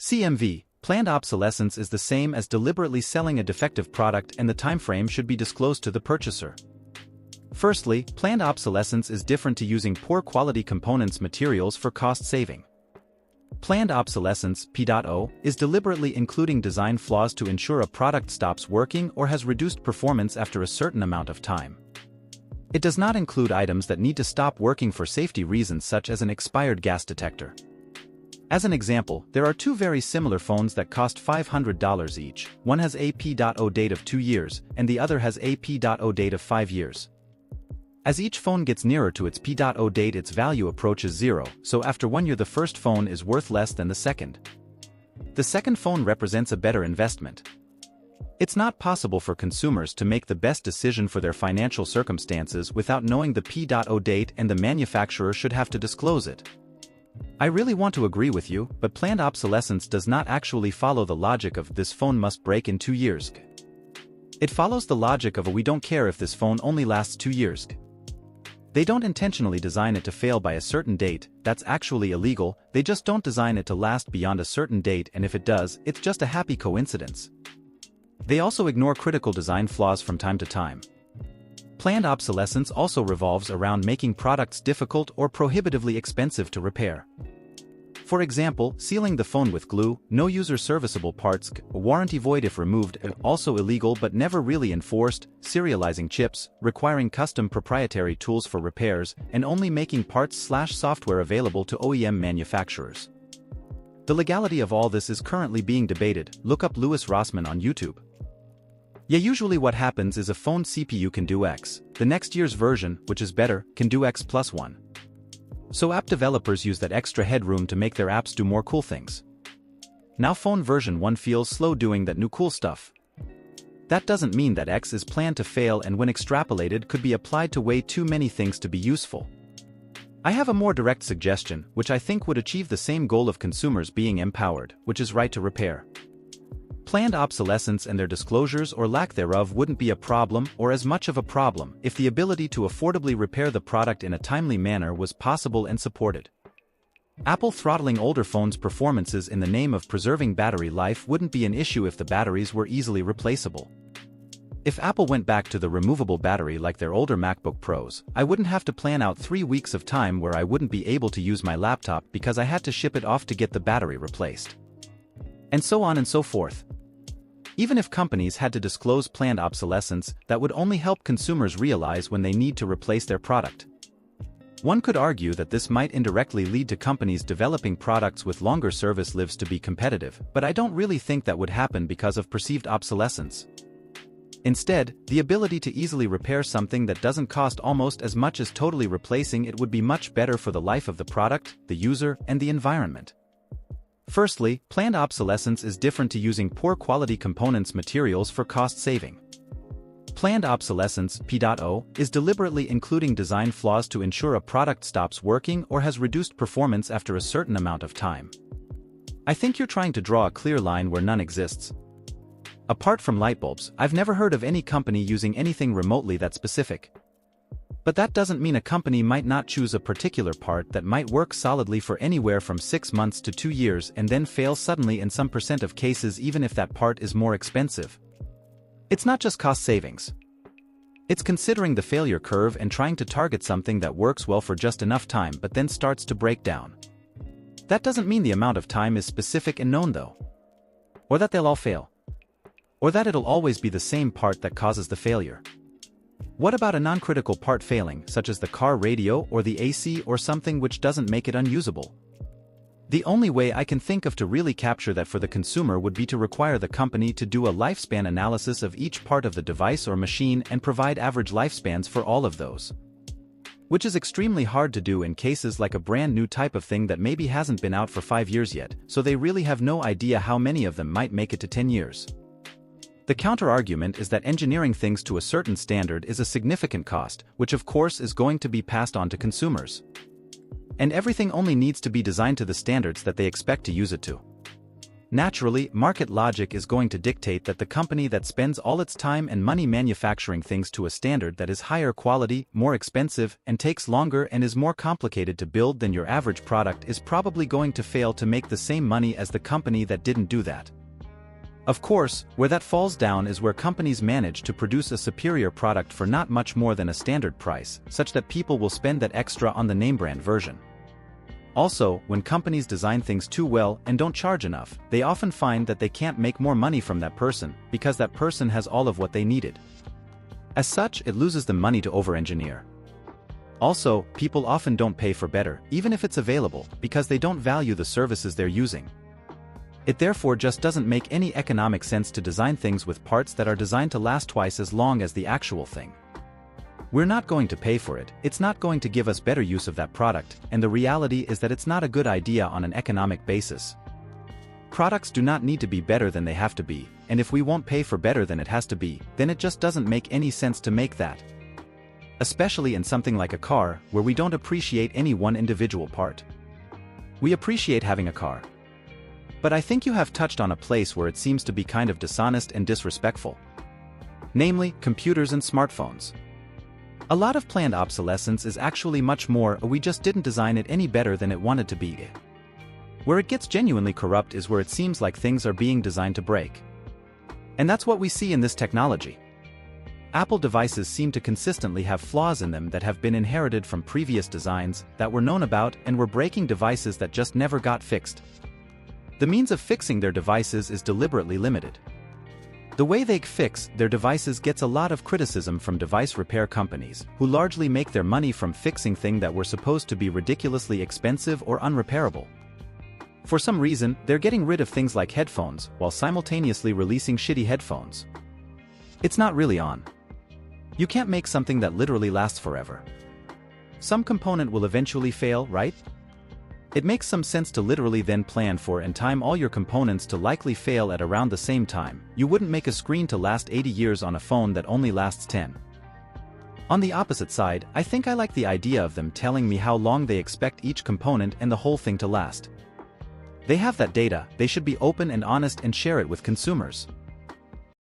CMV, planned obsolescence is the same as deliberately selling a defective product, and the timeframe should be disclosed to the purchaser. Firstly, planned obsolescence is different to using poor quality components materials for cost saving. Planned obsolescence (P.O.) is deliberately including design flaws to ensure a product stops working or has reduced performance after a certain amount of time. It does not include items that need to stop working for safety reasons, such as an expired gas detector. As an example, there are two very similar phones that cost $500 each. One has a P.O. date of 2 years, and the other has a P.O. date of 5 years. As each phone gets nearer to its P.O. date, its value approaches zero, so after 1 year the first phone is worth less than the second. The second phone represents a better investment. It's not possible for consumers to make the best decision for their financial circumstances without knowing the P.O. date, and the manufacturer should have to disclose it. I really want to agree with you, but planned obsolescence does not actually follow the logic of "this phone must break in 2 years." It follows the logic of a "we don't care if this phone only lasts 2 years." They don't intentionally design it to fail by a certain date. That's actually illegal. They just don't design it to last beyond a certain date, and if it does, it's just a happy coincidence. They also ignore critical design flaws from time to time. Planned obsolescence also revolves around making products difficult or prohibitively expensive to repair. For example, sealing the phone with glue, no user-serviceable parts, a warranty void if removed, also illegal but never really enforced, serializing chips, requiring custom proprietary tools for repairs, and only making parts/software available to OEM manufacturers. The legality of all this is currently being debated. Look up Louis Rossmann on YouTube. Yeah, usually what happens is a phone CPU can do X. The next year's version, which is better, can do X plus 1. So app developers use that extra headroom to make their apps do more cool things. Now phone version 1 feels slow doing that new cool stuff. That doesn't mean that X is planned to fail, and when extrapolated could be applied to way too many things to be useful. I have a more direct suggestion, which I think would achieve the same goal of consumers being empowered, which is right to repair. Planned obsolescence and their disclosures or lack thereof wouldn't be a problem, or as much of a problem, if the ability to affordably repair the product in a timely manner was possible and supported. Apple throttling older phones' performances in the name of preserving battery life wouldn't be an issue if the batteries were easily replaceable. If Apple went back to the removable battery like their older MacBook Pros, I wouldn't have to plan out 3 weeks of time where I wouldn't be able to use my laptop because I had to ship it off to get the battery replaced. And so on and so forth. Even if companies had to disclose planned obsolescence, that would only help consumers realize when they need to replace their product. One could argue that this might indirectly lead to companies developing products with longer service lives to be competitive, but I don't really think that would happen because of perceived obsolescence. Instead, the ability to easily repair something that doesn't cost almost as much as totally replacing it would be much better for the life of the product, the user, and the environment. Firstly, planned obsolescence is different to using poor quality components materials for cost saving. Planned obsolescence (P.O.) is deliberately including design flaws to ensure a product stops working or has reduced performance after a certain amount of time. I think you're trying to draw a clear line where none exists. Apart from light bulbs, I've never heard of any company using anything remotely that specific. But that doesn't mean a company might not choose a particular part that might work solidly for anywhere from 6 months to 2 years and then fail suddenly in some percent of cases, even if that part is more expensive. It's not just cost savings. It's considering the failure curve and trying to target something that works well for just enough time but then starts to break down. That doesn't mean the amount of time is specific and known though. Or that they'll all fail. Or that it'll always be the same part that causes the failure. What about a non-critical part failing, such as the car radio or the AC, or something which doesn't make it unusable? The only way I can think of to really capture that for the consumer would be to require the company to do a lifespan analysis of each part of the device or machine and provide average lifespans for all of those. Which is extremely hard to do in cases like a brand new type of thing that maybe hasn't been out for 5 years yet, so they really have no idea how many of them might make it to 10 years. The counter-argument is that engineering things to a certain standard is a significant cost, which of course is going to be passed on to consumers. And everything only needs to be designed to the standards that they expect to use it to. Naturally, market logic is going to dictate that the company that spends all its time and money manufacturing things to a standard that is higher quality, more expensive, and takes longer and is more complicated to build than your average product is probably going to fail to make the same money as the company that didn't do that. Of course, where that falls down is where companies manage to produce a superior product for not much more than a standard price, such that people will spend that extra on the name brand version. Also, when companies design things too well and don't charge enough, they often find that they can't make more money from that person, because that person has all of what they needed. As such, it loses them money to over-engineer. Also, people often don't pay for better, even if it's available, because they don't value the services they're using. It therefore just doesn't make any economic sense to design things with parts that are designed to last twice as long as the actual thing. We're not going to pay for it, it's not going to give us better use of that product, and the reality is that it's not a good idea on an economic basis. Products do not need to be better than they have to be, and if we won't pay for better than it has to be, then it just doesn't make any sense to make that. Especially in something like a car, where we don't appreciate any one individual part. We appreciate having a car. But I think you have touched on a place where it seems to be kind of dishonest and disrespectful. Namely, computers and smartphones. A lot of planned obsolescence is actually much more a we just didn't design it any better than it wanted to be. Where it gets genuinely corrupt is where it seems like things are being designed to break. And that's what we see in this technology. Apple devices seem to consistently have flaws in them that have been inherited from previous designs that were known about and were breaking devices that just never got fixed. The means of fixing their devices is deliberately limited. The way they fix their devices gets a lot of criticism from device repair companies, who largely make their money from fixing things that were supposed to be ridiculously expensive or unrepairable. For some reason, they're getting rid of things like headphones, while simultaneously releasing shitty headphones. It's not really on. You can't make something that literally lasts forever. Some component will eventually fail, right? It makes some sense to literally then plan for and time all your components to likely fail at around the same time. You wouldn't make a screen to last 80 years on a phone that only lasts 10. On the opposite side, I think I like the idea of them telling me how long they expect each component and the whole thing to last. They have that data, they should be open and honest and share it with consumers.